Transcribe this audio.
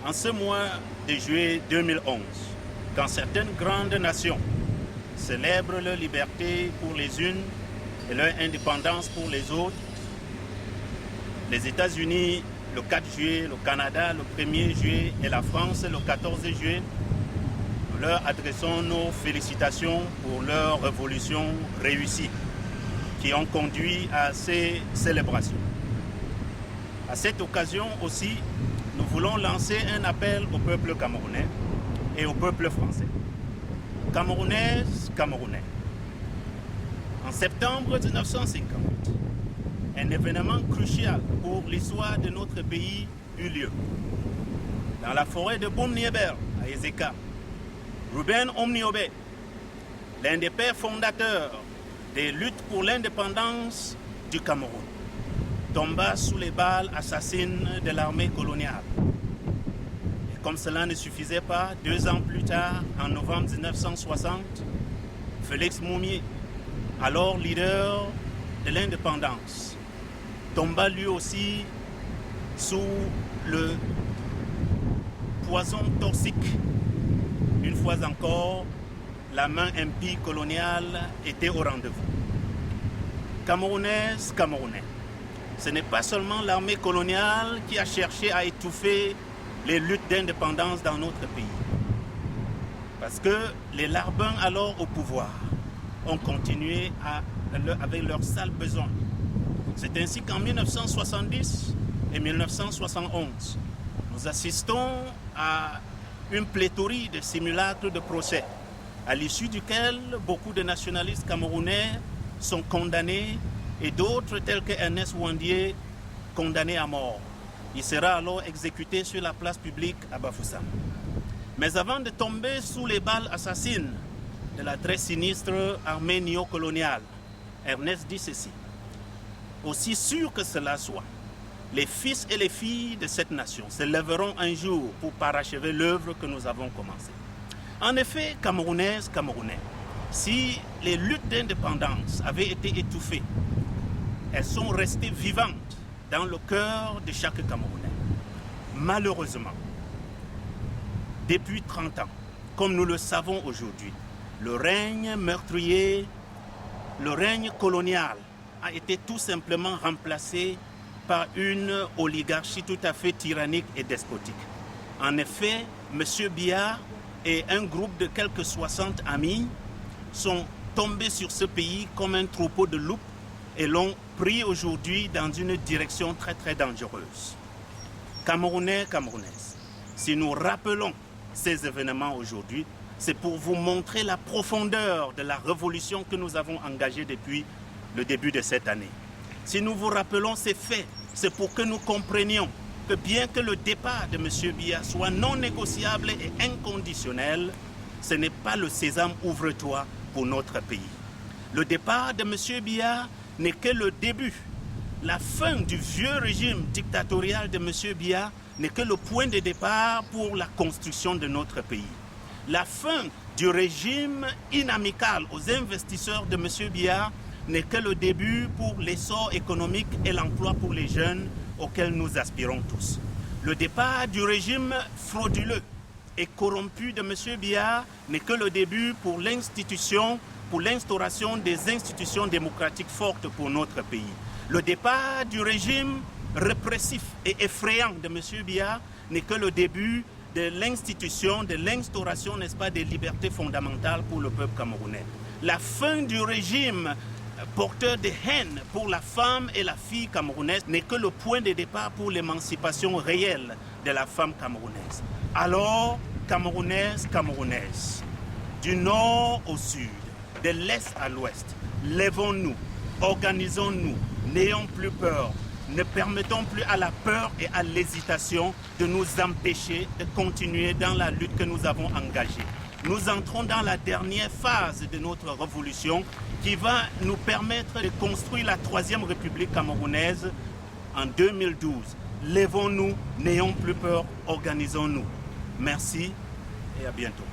En ce mois de juillet 2011, quand certaines grandes nations célèbrent leur liberté pour les unes et leur indépendance pour les autres, les États-Unis le 4 juillet, le Canada le 1er juillet et la France le 14 juillet, nous leur adressons nos félicitations pour leur révolution réussie qui ont conduit à ces célébrations. À cette occasion aussi, nous voulons lancer un appel au peuple camerounais et au peuple français. Camerounaises, Camerounais. En septembre 1950, un événement crucial pour l'histoire de notre pays eut lieu. Dans la forêt de Boum-Niébert, à Ezeka, Ruben Omniobé, l'un des pères fondateurs des luttes pour l'indépendance du Cameroun, tomba sous les balles assassines de l'armée coloniale. Et comme cela ne suffisait pas, 2 ans plus tard, en novembre 1960, Félix Moumié, alors leader de l'indépendance, tomba lui aussi sous le poison toxique. Une fois encore, la main impie coloniale était au rendez-vous. Camerounaises, Camerounais, ce n'est pas seulement l'armée coloniale qui a cherché à étouffer les luttes d'indépendance dans notre pays. Parce que les larbins alors au pouvoir ont continué avec leur sale besoin. C'est ainsi qu'en 1970 et 1971, nous assistons à une pléthorie de simulacres de procès, à l'issue duquel beaucoup de nationalistes camerounais sont condamnés et d'autres tels que Ernest Ouandié condamnés à mort. Il sera alors exécuté sur la place publique à Bafoussam. Mais avant de tomber sous les balles assassines de la très sinistre armée néocoloniale, Ernest dit ceci: aussi sûr que cela soit, les fils et les filles de cette nation se lèveront un jour pour parachever l'œuvre que nous avons commencée. En effet, Camerounaises, Camerounais, si les luttes d'indépendance avaient été étouffées, elles sont restées vivantes dans le cœur de chaque Camerounais. Malheureusement, depuis 30 ans, comme nous le savons aujourd'hui, le règne meurtrier, le règne colonial a été tout simplement remplacé par une oligarchie tout à fait tyrannique et despotique. En effet, M. Biya et un groupe de quelques 60 amis sont tombés sur ce pays comme un troupeau de loups et l'ont pris aujourd'hui dans une direction très très dangereuse. Camerounais, Camerounaises, si nous rappelons ces événements aujourd'hui, c'est pour vous montrer la profondeur de la révolution que nous avons engagée depuis le début de cette année. Si nous vous rappelons ces faits, c'est pour que nous comprenions que bien que le départ de M. Biya soit non négociable et inconditionnel, ce n'est pas le sésame ouvre-toi pour notre pays. Le départ de M. Biya n'est que le début. La fin du vieux régime dictatorial de M. Biya n'est que le point de départ pour la construction de notre pays. La fin du régime inamical aux investisseurs de M. Biya n'est que le début pour l'essor économique et l'emploi pour les jeunes auxquels nous aspirons tous. Le départ du régime frauduleux et corrompu de M. Biya n'est que le début pour l'instauration des institutions démocratiques fortes pour notre pays. Le départ du régime répressif et effrayant de M. Biya n'est que le début de l'instauration, n'est-ce pas, des libertés fondamentales pour le peuple camerounais. La fin du régime porteur de haine pour la femme et la fille camerounaise n'est que le point de départ pour l'émancipation réelle de la femme camerounaise. Alors, Camerounaises, Camerounaises, du nord au sud, de l'est à l'ouest, lèvons-nous, organisons-nous, n'ayons plus peur. Ne permettons plus à la peur et à l'hésitation de nous empêcher de continuer dans la lutte que nous avons engagée. Nous entrons dans la dernière phase de notre révolution qui va nous permettre de construire la 3e République camerounaise en 2012. Lèvons-nous, n'ayons plus peur, organisons-nous. Merci et à bientôt.